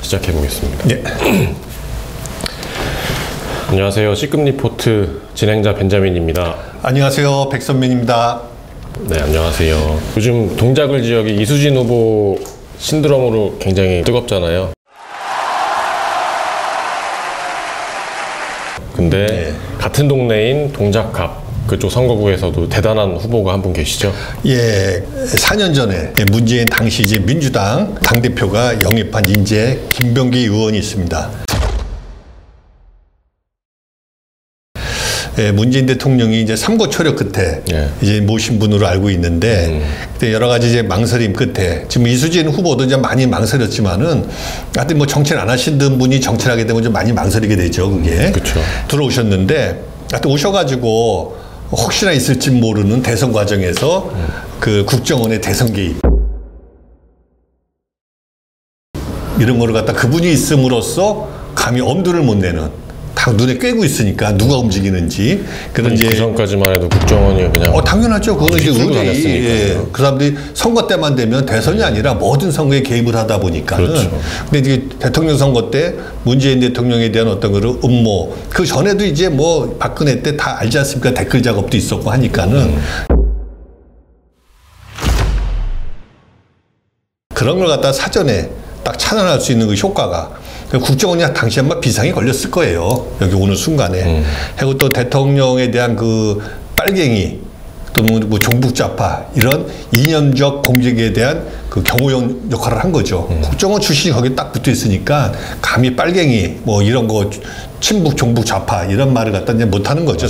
시작해 보겠습니다. 예. 안녕하세요. C급 리포트 진행자 벤자민입니다. 안녕하세요. 백선민입니다. 네, 안녕하세요. 요즘 동작을 지역이 이수진 후보 신드롬으로 굉장히 뜨겁잖아요. 근데 같은 동네인 동작갑 그쪽 선거구에서도 대단한 후보가 한 분 계시죠? 예, 4년 전에 문재인 당시 이제 민주당 당대표가 영입한 인재 김병기 의원이 있습니다. 예, 문재인 대통령이 이제 삼고 초려 끝에 이제 모신 분으로 알고 있는데 그때 여러 가지 이제 망설임 끝에 지금 이수진 후보도 이제 많이 망설였지만은 하여튼 뭐 정치를 안 하시던 분이 정치를 하게 되면 좀 많이 망설이게 되죠, 그게. 그렇죠. 들어오셨는데 하여튼 오셔가지고 혹시나 있을지 모르는 대선 과정에서 그 국정원의 대선 개입 이런 거를 갖다 그분이 있음으로써 감히 엄두를 못 내는 다 눈에 꿰고 있으니까 누가 움직이는지 그런 이제 그 전까지만 해도 국정원이 그냥 당연하죠. 그거는 이제 의뢰이 그 사람들이 선거 때만 되면 대선이 아니라 모든 선거에 개입을 하다 보니까는. 그렇죠. 근데 이제 대통령 선거 때 문재인 대통령에 대한 어떤 그런 음모 그 전에도 이제 뭐 박근혜 때 다 알지 않습니까? 댓글 작업도 있었고 하니까는 그런 걸 갖다 사전에 딱 차단할 수 있는 그 효과가. 국정원이 당시에 아마 비상이 걸렸을 거예요. 여기 오는 순간에. 하고 또 대통령에 대한 그 빨갱이 또 뭐 종북좌파 이런 이념적 공격에 대한 그 경호용 역할을 한 거죠. 국정원 출신이 거기 딱 붙어 있으니까 감히 빨갱이 뭐 이런 거 친북 종북좌파 이런 말을 갖다 이제 못 하는 거죠.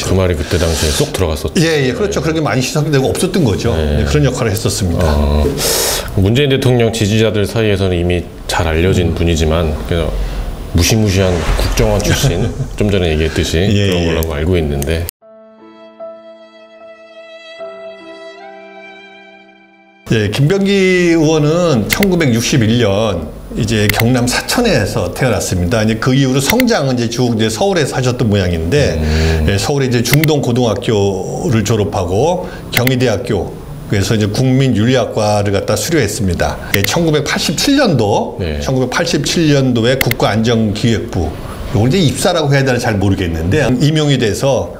그 말이 그때 당시에 쏙 들어갔었죠. 예, 그렇죠. 그렇게 많이 시선이 되고 없었던 거죠. 그런 역할을 했었습니다. 문재인 대통령 지지자들 사이에서는 이미 잘 알려진 분이지만 그냥 무시무시한 국정원 출신 좀 전에 얘기했듯이 그런 걸로 알고 있는데 예, 김병기 의원은 1961년 이제 경남 사천에서 태어났습니다. 이제 그 이후로 성장은 이제 쭉 이제 서울에 사셨던 모양인데 예, 서울에 이제 중동고등학교를 졸업하고 경희대학교 그래서 이제 국민윤리학과를 갖다 수료했습니다. 예, 1987년도에 국가안전기획부 이걸 이제 입사라고 해야 되나 잘 모르겠는데 임용이 돼서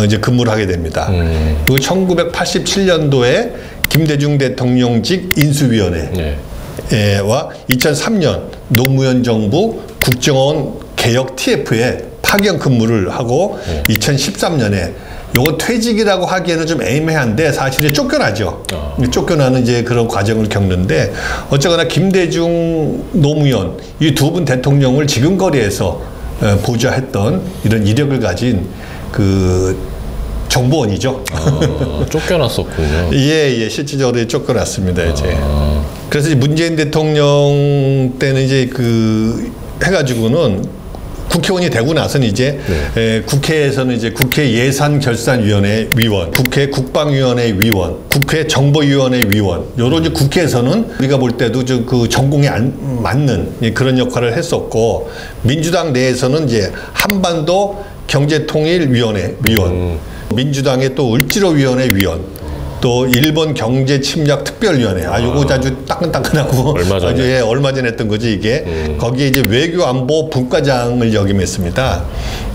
이제 근무를 하게 됩니다. 그리고 1987년도에 김대중 대통령직 인수위원회 와 2003년 노무현 정부 국정원 개혁 TF에 파견 근무를 하고 2013년에 요거 퇴직이라고 하기에는 좀 애매한데 사실은 쫓겨나죠. 쫓겨나는 이제 그런 과정을 겪는데 어쨌거나 김대중 노무현 이 두 분 대통령을 지금 거리에서 보좌했던 이런 이력을 가진 그 정보원이죠. 쫓겨났었군요. 예, 실질적으로 쫓겨났습니다, 이제. 그래서 문재인 대통령 때는 이제 그 해가지고는 국회의원이 되고 나서는 이제 국회에서는 이제 국회 예산결산위원회 위원, 국회 국방위원회 위원, 국회 정보위원회 위원, 요런 이제 국회에서는 우리가 볼 때도 그 전공에 안 맞는 그런 역할을 했었고 민주당 내에서는 이제 한반도 경제통일위원회 위원, 민주당의 또 을지로위원회 위원, 또 일본 경제침략특별위원회, 요거 아주 따끈따끈하고 얼마 전에 했던 거지 이게. 거기에 이제 외교안보 분과장을 역임했습니다.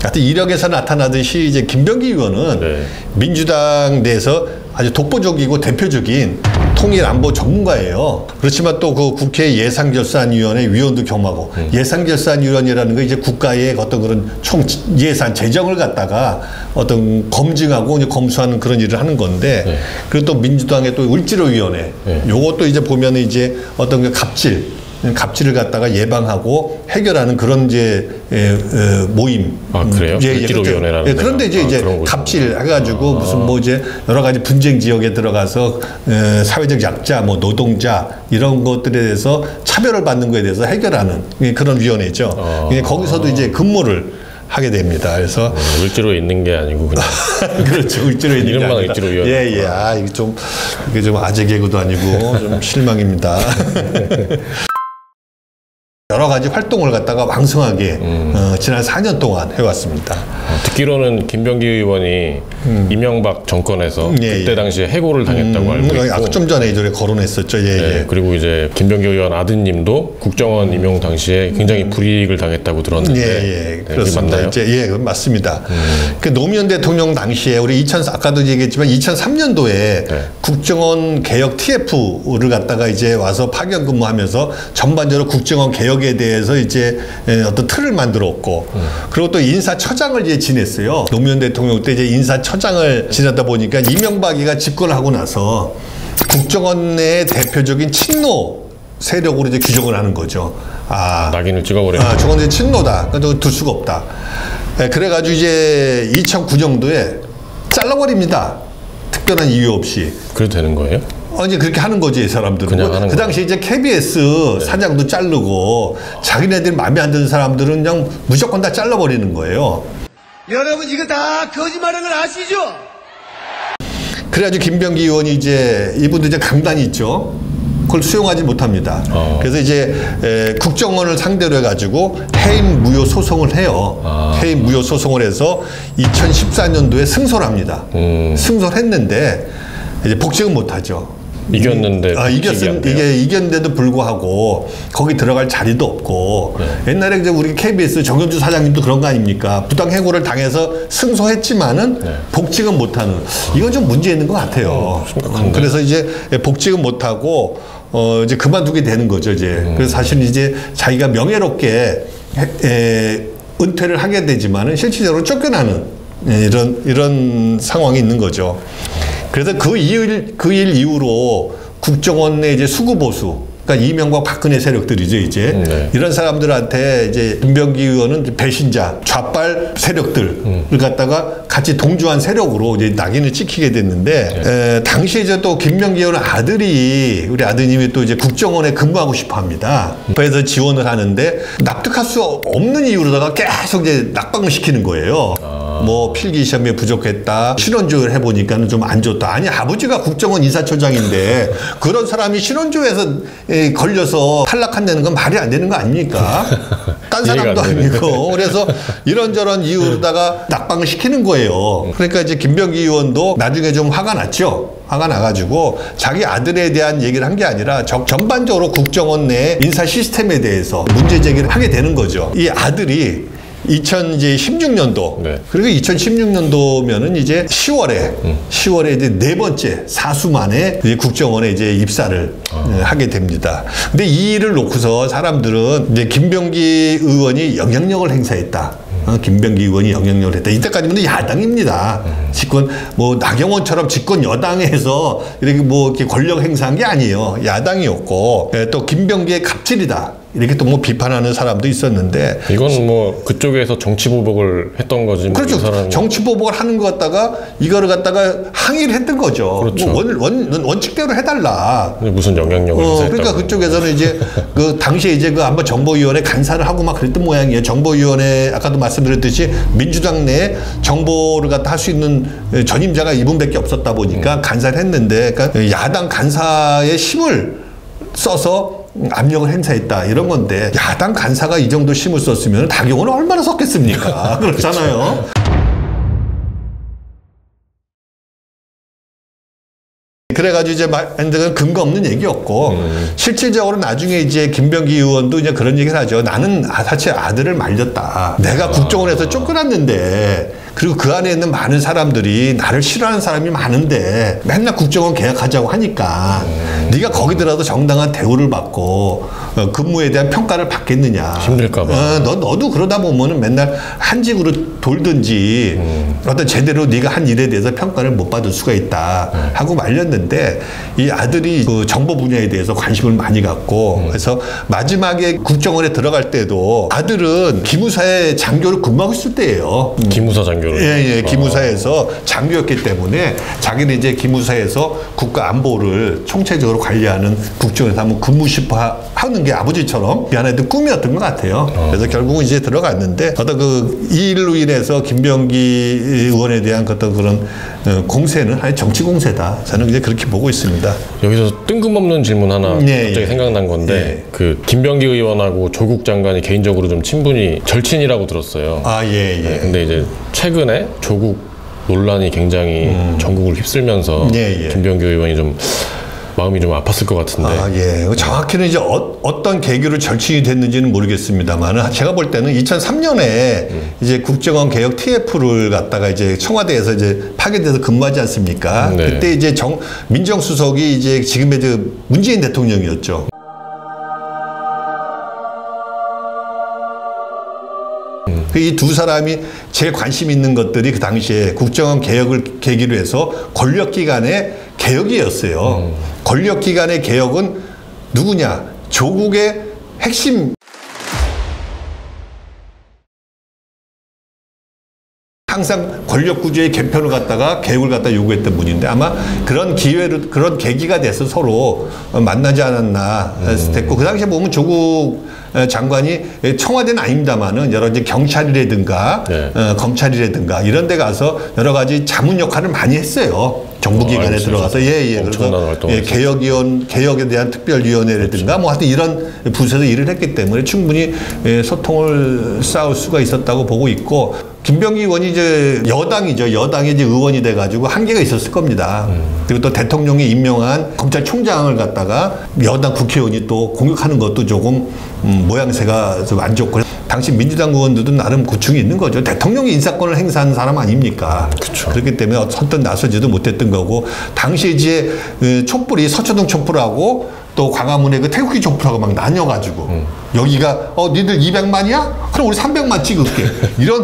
하여튼 이력에서 나타나듯이 이제 김병기 의원은 민주당 내에서 아주 독보적이고 대표적인 통일안보 전문가예요. 그렇지만 또 그 국회 예산결산위원회 위원도 겸하고 예산결산위원회라는 거 이제 국가의 어떤 그런 총 예산 재정을 갖다가 어떤 검증하고 이제 검수하는 그런 일을 하는 건데 그리고 또 민주당의 또 을지로위원회 요것도 이제 보면은 이제 어떤 그 갑질을 갖다가 예방하고 해결하는 그런 이제 모임. 그래요? 을지로위원회라는. 그런데 이제 갑질 해가지고 무슨 뭐 이제 여러 가지 분쟁 지역에 들어가서 사회적 약자, 뭐 노동자 이런 것들에 대해서 차별을 받는 거에 대해서 해결하는 그런 위원회죠. 거기서도 이제 근무를 하게 됩니다. 그래서 을지로에 있는 게 아니고 그냥 그렇죠. 을지로에 있는 게 이름만 아니라. 을지로위원회. 이게 좀 아재 개그도 아니고 좀 실망입니다. 여러 가지 활동을 갖다가 왕성하게 지난 4년 동안 해왔습니다. 듣기로는 김병기 의원이 이명박 정권에서 그때 당시에 해고를 당했다고 알고 있고 좀 전에 이전에 거론했었죠. 예. 그리고 이제 김병기 의원 아드님도 국정원 임용 당시에 굉장히 불이익을 당했다고 들었는데 그렇습니다. 맞나요? 그건 맞습니다. 그 노무현 대통령 당시에 우리 아까도 얘기했지만 2003년도에 국정원 개혁 TF를 갖다가 이제 와서 파견 근무하면서 전반적으로 국정원 개혁에 대해서 이제 어떤 틀을 만들었고 그리고 또 인사처장을 이제 지냈어요. 노무현 대통령 때 이제 인사처장을 지내다 보니까 이명박이가 집권하고 나서 국정원 내 대표적인 친노 세력으로 이제 규정을 하는 거죠. 낙인을 찍어버렸죠. 저건 이제 친노다. 그러니까 둘 수가 없다. 그래가지고 이제 2009년도에 잘라버립니다. 특별한 이유 없이. 그래도 되는 거예요? 이제 그렇게 하는 거지, 이 사람들은. 그 당시에 이제 KBS 사장도 자르고 자기네들 마음에 안 드는 사람들은 그냥 무조건 다 잘라버리는 거예요. 여러분 이거 다 거짓말하는 걸 아시죠? 그래가지고 김병기 의원이 이제 이분도 이제 강단이 있죠. 그걸 수용하지 못합니다. 그래서 이제 국정원을 상대로 해가지고 해임 무효 소송을 해요. 해임 무효 소송을 해서 2014년도에 승소를 합니다. 승소를 했는데 이제 복직은 못하죠. 이겼는데 이겼는데도 불구하고 거기 들어갈 자리도 없고 옛날에 이제 우리 KBS 정현주 사장님도 그런 거 아닙니까? 부당 해고를 당해서 승소했지만은 복직은 못하는 이건 좀 문제 있는 것 같아요. 그래서 이제 복직은 못하고 이제 그만두게 되는 거죠. 이제 그래서 사실 이제 자기가 명예롭게 은퇴를 하게 되지만은 실질적으로 쫓겨나는 이런 상황이 있는 거죠. 그래서 그 일 이후로 국정원 내 이제 수구보수, 그러니까 이명박 박근혜 세력들이죠, 이제. 이런 사람들한테 이제 김병기 의원은 배신자, 좌빨 세력들을 갖다가 같이 동조한 세력으로 이제 낙인을 찍히게 됐는데, 당시에 이제 또 김병기 의원 우리 아드님이 또 이제 국정원에 근무하고 싶어 합니다. 그래서 지원을 하는데 납득할 수 없는 이유로다가 계속 이제 낙방을 시키는 거예요. 뭐 필기 시험에 부족했다. 신원조회를 해보니까는 좀 안 좋다. 아니 아버지가 국정원 인사처장인데 그런 사람이 신원조회에서 걸려서 탈락한다는 건 말이 안 되는 거 아닙니까? 딴 사람도 아니고. 그래서 이런저런 이유로다가 낙방을 시키는 거예요. 그러니까 이제 김병기 의원도 나중에 좀 화가 났죠. 화가 나가지고 자기 아들에 대한 얘기를 한 게 아니라 전반적으로 국정원 내 인사 시스템에 대해서 문제 제기를 하게 되는 거죠. 이 아들이 2016년도 그리고 2016년도면은 이제 10월에 이제 네 번째 사수 만에 이제 국정원에 이제 입사를 하게 됩니다. 근데 이 일을 놓고서 사람들은 이제 김병기 의원이 영향력을 행사했다. 김병기 의원이 영향력을 했다. 이때까지는 야당입니다. 집권 뭐 나경원처럼 집권 여당에서 이렇게 뭐 이렇게 권력 행사한 게 아니에요. 야당이었고 또 김병기의 갑질이다. 이렇게 또 뭐 비판하는 사람도 있었는데 이건 뭐 그쪽에서 정치 보복을 했던 거지. 그렇죠. 뭐 정치 보복을 하는 것 갖다가 이거를 갖다가 항의를 했던 거죠. 그렇죠. 뭐 원칙대로 해달라. 무슨 영향력을 행사했다고. 그러니까 그쪽에서는 이제 그 당시에 이제 그 한번 정보위원회 간사를 하고 막 그랬던 모양이에요. 정보위원회 아까도 말씀드렸듯이 민주당 내에 정보를 갖다 할 수 있는 전임자가 이분밖에 없었다 보니까 간사를 했는데, 그러니까 야당 간사의 힘을 써서 압력을 행사했다 이런 건데, 야당 간사가 이 정도 힘을 썼으면 나경원은 얼마나 섰겠습니까? 그렇잖아요. 그래가지고 이제 근거 없는 얘기였고, 실질적으로 나중에 이제 김병기 의원도 이제 그런 얘기를 하죠. 나는 사실 아들을 말렸다. 내가 국정원에서 쫓겨났는데, 그리고 그 안에 있는 많은 사람들이 나를 싫어하는 사람이 많은데 맨날 국정원 개혁하자고 하니까 네가 거기 들어도 정당한 대우를 받고 근무에 대한 평가를 받겠느냐. 힘들까 봐. 너도 그러다 보면은 맨날 한직으로 돌든지 어떤 제대로 네가 한 일에 대해서 평가를 못 받을 수가 있다 하고 말렸는데, 이 아들이 그 정보 분야에 대해서 관심을 많이 갖고 그래서 마지막에 국정원에 들어갈 때도 아들은 기무사의 장교를 근무하고 있을 때예요. 기무사 장교. 예, 기무사에서 장교였기 때문에 자기는 이제 기무사에서 국가 안보를 총체적으로 전적으로 관리하는 국정원에서 한번 근무 싶어 하는 게 아버지처럼 하나의 꿈이었던 것 같아요. 그래서 결국은 이제 들어갔는데 어떤 이 일로 인해서 김병기 의원에 대한 어떤 그런 공세는 하나의 정치 공세다. 저는 이제 그렇게 보고 있습니다. 여기서 뜬금없는 질문 하나 갑자기 생각난 건데 그 김병기 의원하고 조국 장관이 개인적으로 좀 친분이 절친이라고 들었어요. 예. 근데 이제 최근에 조국 논란이 굉장히 전국을 휩쓸면서 김병기 의원이 좀 마음이 좀 아팠을 것 같은데. 정확히는 이제 어떤 계기로 절친이 됐는지는 모르겠습니다만, 제가 볼 때는 2003년에 이제 국정원 개혁 TF를 갖다가 이제 청와대에서 이제 파견돼서 근무하지 않습니까? 그때 이제 민정수석이 이제 지금의 문재인 대통령이었죠. 이 두 사람이 제일 관심 있는 것들이 그 당시에 국정원 개혁을 계기로 해서 권력기관의 개혁이었어요. 권력기관의 개혁은 누구냐? 조국의 핵심 항상 권력 구조의 개편을 갖다가 개혁을 갖다 요구했던 분인데 아마 그런 기회로 그런 계기가 돼서 서로 만나지 않았나 됐고 그 당시에 보면 조국 장관이 청와대는 아닙니다만은 여러 이제 경찰이라든가 검찰이라든가 이런 데 가서 여러 가지 자문 역할을 많이 했어요. 정부기관에 들어가서 그래서 개혁에 대한 특별위원회라든가 뭐 하여튼 이런 부서에서 일을 했기 때문에 충분히 소통을 쌓을 수가 있었다고 보고 있고 김병기 의원이 이제 여당이죠. 여당의 이제 의원이 돼가지고 한계가 있었을 겁니다. 그리고 또 대통령이 임명한 검찰총장을 갖다가 여당 국회의원이 또 공격하는 것도 조금 모양새가 좀 안 좋고 당시 민주당 의원들도 나름 고충이 있는 거죠. 대통령이 인사권을 행사하는 사람 아닙니까? 그쵸. 그렇기 때문에 선뜻 나서지도 못했던 거고 당시에 이제 촛불이 서초동 촛불하고 또 광화문에 그 태극기 촛불하고 막 나뉘어가지고 여기가 니들 200만이야? 그럼 우리 300만 찍을게. 이런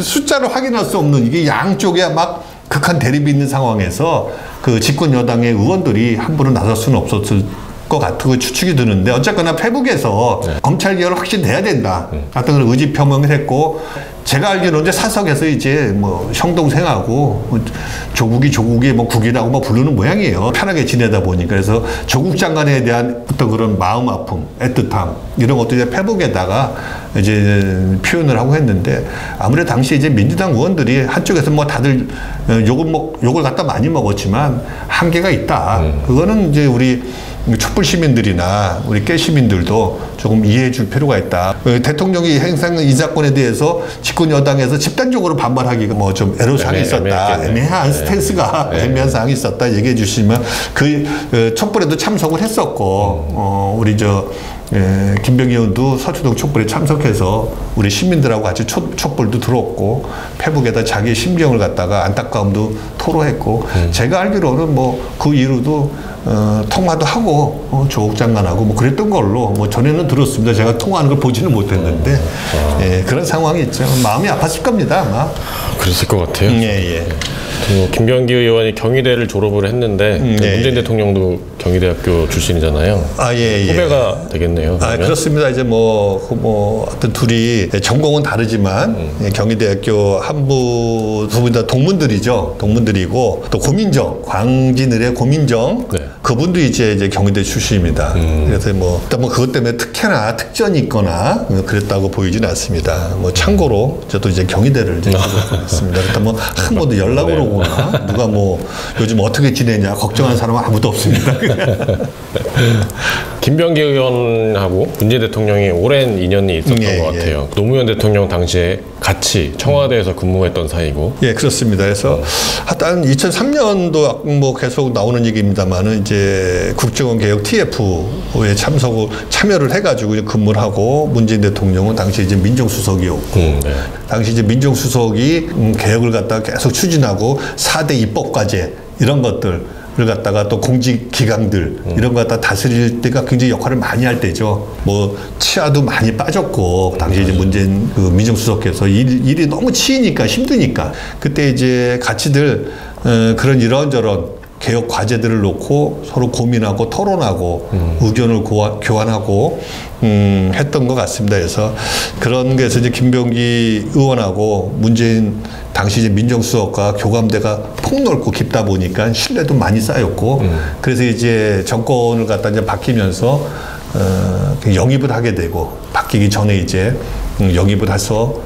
숫자를 확인할 수 없는 이게 양쪽에 막 극한 대립이 있는 상황에서 그 집권 여당의 의원들이 함부로 나설 수는 없었을 것 같고 추측이 드는데 어쨌거나 페북에서 검찰 개혁을 확실히 돼야 된다. 같은 그런 의지 표명을 했고 제가 알기로는 이제 사석에서 이제 뭐 형동생하고 조국이 뭐 국이라고 뭐 부르는 모양이에요. 편하게 지내다 보니까. 그래서 조국 장관에 대한 어떤 그런 마음 아픔, 애틋함 이런 것도 이제 페북에다가 이제 표현을 하고 했는데 아무래도 당시 이제 민주당 의원들이 한쪽에서 뭐 다들 욕을 갖다 많이 먹었지만 한계가 있다. 그거는 이제 우리 촛불 시민들이나 우리 깨 시민들도 조금 이해해 줄 필요가 있다. 대통령이 행사한 인사권에 대해서 집권 여당에서 집단적으로 반발하기가 뭐 좀 애로사항이 있었다. 애매한 스탠스가 애매한 사항이 있었다. 얘기해 주시면 그 촛불에도 참석을 했었고 우리 김병기 의원도 서초동 촛불에 참석해서 우리 시민들하고 같이 촛불도 들었고 페북에다 자기의 심정을 갖다가 안타까움도 토로했고 제가 알기로는 뭐 그 이후로도 통화도 하고 조국 장관하고 뭐 그랬던 걸로 뭐 전에는 들었습니다. 제가 통화하는 걸 보지는 못했는데 그런 상황이 있죠. 마음이 아팠을 겁니다 아마. 그랬을 것 같아요. 김병기 의원이 경희대를 졸업을 했는데 문재인 대통령도 경희대학교 출신이잖아요. 후배가 되겠네요. 그렇습니다. 이제 어떤 둘이 전공은 다르지만 경희대학교 한부 두 분 다 동문들이죠. 동문들이고 또 고민정 광진을의 고민정 그분도 이제 경희대 출신입니다. 그래서 일단 그것 때문에 특혜나 특전이 있거나 그랬다고 보이지는 않습니다. 참고로 저도 이제 경희대를 이제 졸업했습니다. 일단 한 번도 연락으로 오거나 누가 요즘 어떻게 지내냐 걱정하는 사람은 아무도 없습니다. 김병기 의원하고 문재인 대통령이 오랜 인연이 있었던 것 같아요. 노무현 대통령 당시에 같이 청와대에서 근무했던 사이고. 그렇습니다. 그래서 한 2003년도 계속 나오는 얘기입니다만은 이제 국정원 개혁 TF에 참여를 해가지고 근무를 하고 문재인 대통령은 당시 이제 민정수석이었고 당시 이제 민정수석이 개혁을 갖다가 계속 추진하고 4대 입법과제 이런 것들 를 갖다가 또 공직기강들 이런 거 갖다 다스릴 때가 굉장히 역할을 많이 할 때죠. 치아도 많이 빠졌고 당시 이제 문재인 민정수석께서 일이 너무 치이니까 힘드니까 그때 이제 같이들 그런 이런저런 개혁 과제들을 놓고 서로 고민하고 토론하고 의견을 교환하고 했던 것 같습니다. 그래서 그런 게서 이제 김병기 의원하고 문재인 당시 이제 민정수석과 교감대가 폭넓고 깊다 보니까 신뢰도 많이 쌓였고 그래서 이제 정권을 갖다 이제 바뀌면서 영입을 하게 되고 바뀌기 전에 이제 영입을 해서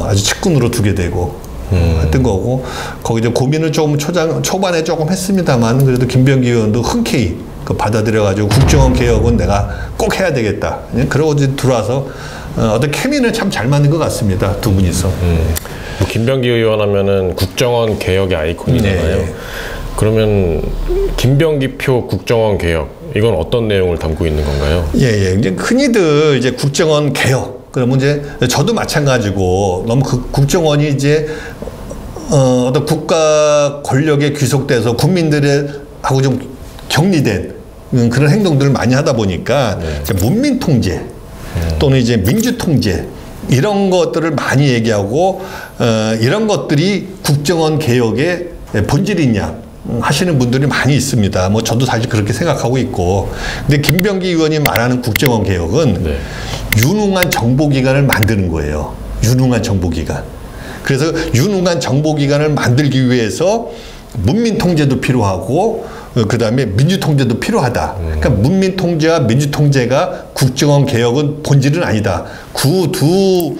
아주 측근으로 두게 되고 했던 거고 거기 이제 고민을 좀 초반에 조금 했습니다만 그래도 김병기 의원도 흔쾌히 받아들여가지고 국정원 개혁은 내가 꼭 해야 되겠다. 그러고 이제 들어와서 어떤 케미는 참 잘 맞는 것 같습니다. 두 분이서. 뭐 김병기 의원 하면은 국정원 개혁의 아이콘이잖아요. 네. 그러면 김병기표 국정원 개혁 이건 어떤 내용을 담고 있는 건가요? 예. 이제 흔히들 이제 국정원 개혁 그러면 이제 저도 마찬가지고 너무 그 국정원이 이제 어떤 국가 권력에 귀속돼서 국민들하고 좀 격리된 그런 행동들을 많이 하다 보니까 이제 문민 통제 또는 이제 민주 통제 이런 것들을 많이 얘기하고 이런 것들이 국정원 개혁의 본질이냐 하시는 분들이 많이 있습니다. 뭐 저도 사실 그렇게 생각하고 있고 근데 김병기 의원이 말하는 국정원 개혁은 유능한 정보기관을 만드는 거예요. 유능한 정보기관. 그래서 유능한 정보기관을 만들기 위해서 문민 통제도 필요하고 그 다음에 민주 통제도 필요하다. 그러니까 문민 통제와 민주 통제가 국정원 개혁은 본질은 아니다. 그 두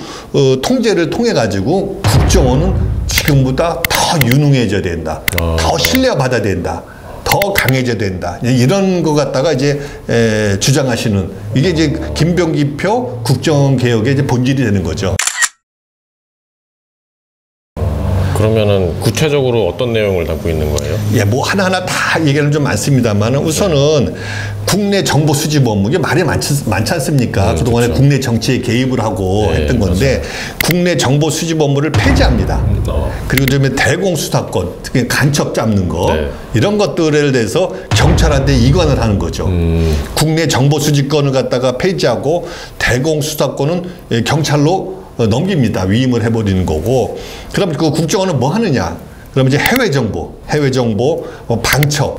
통제를 통해 가지고 국정원은 지금보다 더 유능해져야 된다. 더 신뢰받아야 된다. 더 강해져야 된다. 이런 거 갖다가 이제 주장하시는 이게 이제 김병기표 국정원 개혁의 이제 본질이 되는 거죠. 그러면은 구체적으로 어떤 내용을 담고 있는 거예요? 예, 뭐 하나하나 다 얘기는 좀 많습니다만 우선은 국내 정보 수집 업무 이게 말이 많지 않습니까? 그동안에 그렇죠. 국내 정치에 개입을 하고 했던 건데 국내 정보 수집 업무를 폐지합니다. 그리고 좀 대공수사권, 특히 간첩 잡는 거 이런 것들에 대해서 경찰한테 이관을 하는 거죠. 국내 정보 수집권을 갖다가 폐지하고 대공수사권은 경찰로 넘깁니다. 위임을 해버리는 거고. 그럼 그 국정원은 뭐 하느냐? 그럼 이제 해외 정보,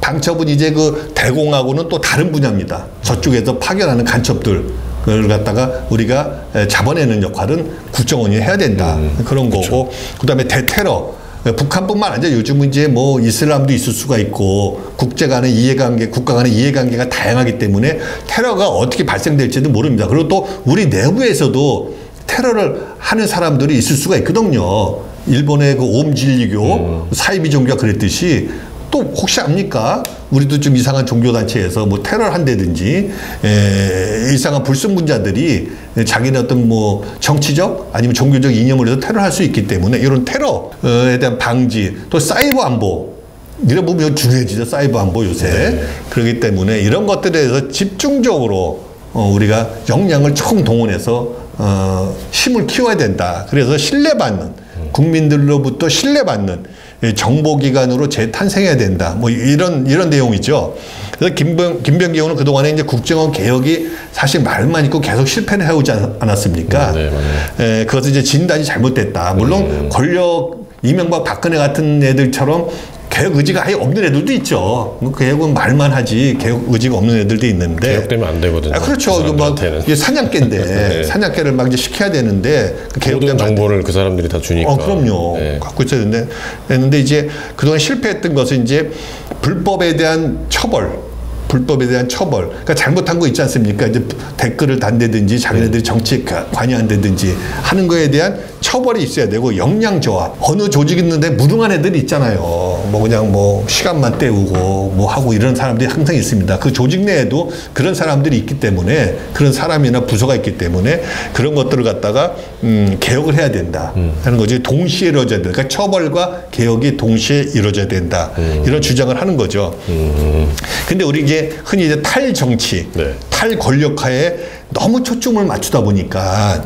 방첩은 이제 그 대공하고는 또 다른 분야입니다. 저쪽에서 파견하는 간첩들. 그걸 갖다가 우리가 잡아내는 역할은 국정원이 해야 된다. 그런 거고. 그다음에 대테러. 북한뿐만 아니라 요즘은 이제 뭐 이슬람도 있을 수가 있고 국가 간의 이해관계가 다양하기 때문에 테러가 어떻게 발생될지도 모릅니다. 그리고 또 우리 내부에서도 테러를 하는 사람들이 있을 수가 있거든요. 일본의 그 옴진리교 사이비 종교가 그랬듯이 또 혹시 압니까? 우리도 좀 이상한 종교단체에서 뭐 테러를 한다든지 이상한 불순분자들이 자기네 어떤 뭐 정치적 아니면 종교적 이념을 해서 테러를 할 수 있기 때문에 이런 테러에 대한 방지 또 사이버 안보 이런 부분이 중요해지죠. 사이버 안보 요새. 그렇기 때문에 이런 것들에 대해서 집중적으로 우리가 역량을 총동원해서 힘을 키워야 된다. 그래서 신뢰받는 국민들로부터 신뢰받는 정보기관으로 재탄생해야 된다. 뭐 이런 내용이죠. 그래서 김병기 의원은 그동안에 이제 국정원 개혁이 사실 말만 있고 계속 실패를 해오지 않았습니까? 그것은 이제 진단이 잘못됐다. 물론 권력 이명박 박근혜 같은 애들처럼 개혁 의지가 아예 없는 애들도 있죠. 개혁은 말만 하지 개혁 의지가 없는 애들도 있는데 개혁되면 안 되거든요. 그렇죠. 막 이게 사냥개인데 사냥개를 막 이제 시켜야 되는데 모든 정보를 그 사람들이 다 주니까. 그럼요. 갖고 있어야 되는데 이제 그동안 실패했던 것은 이제 불법에 대한 처벌. 그러니까 잘못한 거 있지 않습니까? 이제 댓글을 단다든지 자기네들이 정치에 관여한다든지 하는 거에 대한 처벌이 있어야 되고 역량 조합. 어느 조직 있는데 무능한 애들이 있잖아요. 뭐 그냥 뭐 시간만 때우고 뭐 하고 이런 사람들이 항상 있습니다. 그 조직 내에도 그런 사람들이 있기 때문에 그런 사람이나 부서가 있기 때문에 그런 것들을 갖다가 개혁을 해야 된다 하는 거지. 동시에 이루어져야 된다. 그러니까 처벌과 개혁이 동시에 이루어져야 된다. 이런 주장을 하는 거죠. 근데 우리 이제 흔히 이제 탈정치, 탈권력하에 너무 초점을 맞추다 보니까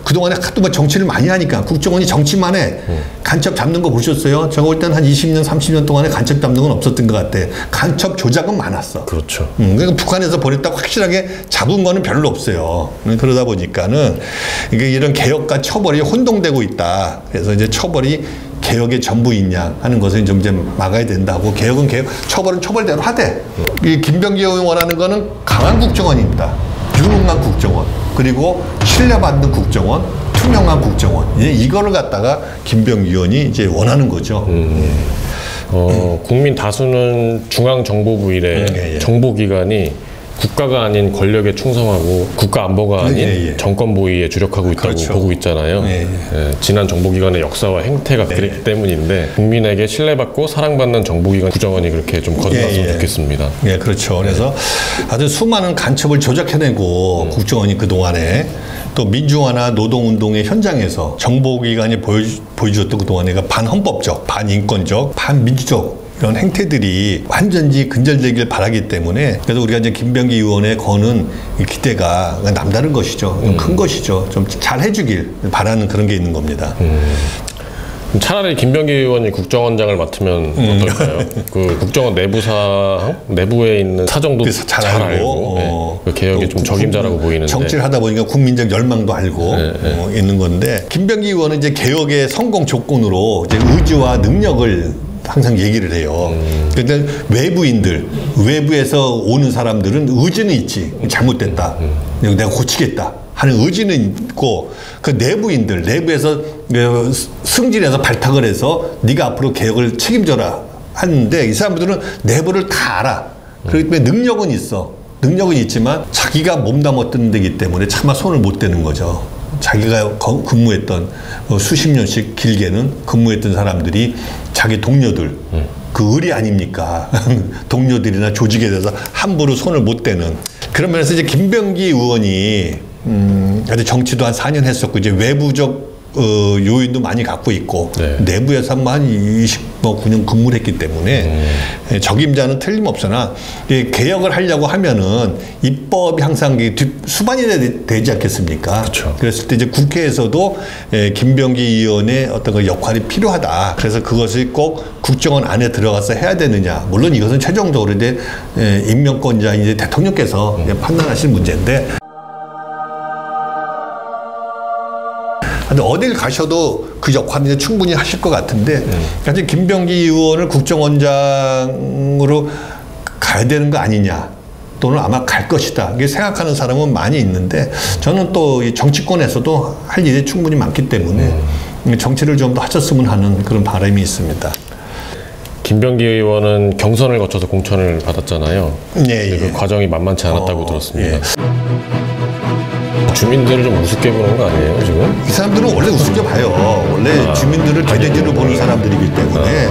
그동안에 하도 뭐 정치를 많이 하니까 국정원이 정치만 해. 간첩 잡는 거 보셨어요? 제가 볼 때는 한 20년, 30년 동안에 간첩 잡는 건 없었던 것 같아. 간첩 조작은 많았어. 그렇죠. 그러니까 북한에서 보냈다고 확실하게 잡은 거는 별로 없어요. 그러다 보니까는 이런 개혁과 처벌이 혼동되고 있다. 그래서 이제 처벌이 개혁의 전부이냐 하는 것을 좀 이제 막아야 된다고. 개혁은 개혁, 처벌은 처벌대로 하되. 이 김병기 의원이 원하는 거는 강한 국정원입니다. 유능한 국정원, 그리고 신뢰받는 국정원, 투명한 국정원. 이거를 갖다가 김병기 의원이 이제 원하는 거죠. 국민 다수는 중앙정보부 이래 정보기관이 국가가 아닌 권력에 충성하고 국가 안보가 아닌 정권 보위에 주력하고 있다고 그렇죠. 보고 있잖아요. 지난 정보기관의 역사와 행태가 그랬기 때문인데 국민에게 신뢰받고 사랑받는 정보기관 국정원이 그렇게 좀 거듭났으면 좋겠습니다. 예, 그렇죠. 그래서 아주 수많은 간첩을 조작해내고 국정원이 그동안에 또 민주화나 노동운동의 현장에서 정보기관이 보여주었던 그동안에 반헌법적, 반인권적, 반민주적 이런 행태들이 완전히 근절되길 바라기 때문에 그래서 우리가 이제 김병기 의원의 거는 기대가 남다른 것이죠. 좀 큰 것이죠. 좀 잘 해주길 바라는 그런 게 있는 겁니다. 차라리 김병기 의원이 국정원장을 맡으면 어떨까요? 그 국정원 내부 사항, 내부에 있는 사정도 잘 알고 그 개혁에 좀 적임자라고 보이는데 정치를 하다 보니까 국민적 열망도 알고 있는 건데 김병기 의원은 이제 개혁의 성공 조건으로 이제 의지와 능력을 항상 얘기를 해요. 그런데 외부에서 오는 사람들은 의지는 있지. 잘못됐다. 내가 고치겠다 하는 의지는 있고, 그 내부에서 승진해서 발탁을 해서 네가 앞으로 개혁을 책임져라 하는데 이 사람들은 내부를 다 알아. 그렇기 때문에 능력은 있어. 능력은 있지만 자기가 몸담았던 데기 때문에 차마 손을 못 대는 거죠. 자기가 근무했던 수십 년씩 길게는 근무했던 사람들이 자기 동료들 그 의리 아닙니까? 동료들이나 조직에 대해서 함부로 손을 못 대는 그런 면에서 이제 김병기 의원이 정치도 한 4년 했었고 이제 외부적 요인도 많이 갖고 있고 내부에서 한 29년 근무를 했기 때문에 적임자는 틀림없으나 개혁을 하려고 하면은 입법이 항상 수반이 되지 않겠습니까? 그렇죠. 그랬을 때 이제 국회에서도 김병기 의원의 어떤 그 역할이 필요하다. 그래서 그것이 꼭 국정원 안에 들어가서 해야 되느냐. 물론 이것은 최종적으로 이제 임명권자 이제 대통령께서 판단하실 문제인데. 근데 어딜 가셔도 그 역할은 이제 충분히 하실 것 같은데, 사실 김병기 의원을 국정원장으로 가야 되는 거 아니냐, 또는 아마 갈 것이다. 이게 생각하는 사람은 많이 있는데, 저는 또 이 정치권에서도 할 일이 충분히 많기 때문에 정치를 좀 더 하셨으면 하는 그런 바람이 있습니다. 김병기 의원은 경선을 거쳐서 공천을 받았잖아요. 그 과정이 만만치 않았다고 들었습니다. 주민들을 좀 우습게 보는 거 아니에요, 지금? 이 사람들은 원래 우습게 봐요. 원래 주민들을 개돼지로 보는 사람들이기 때문에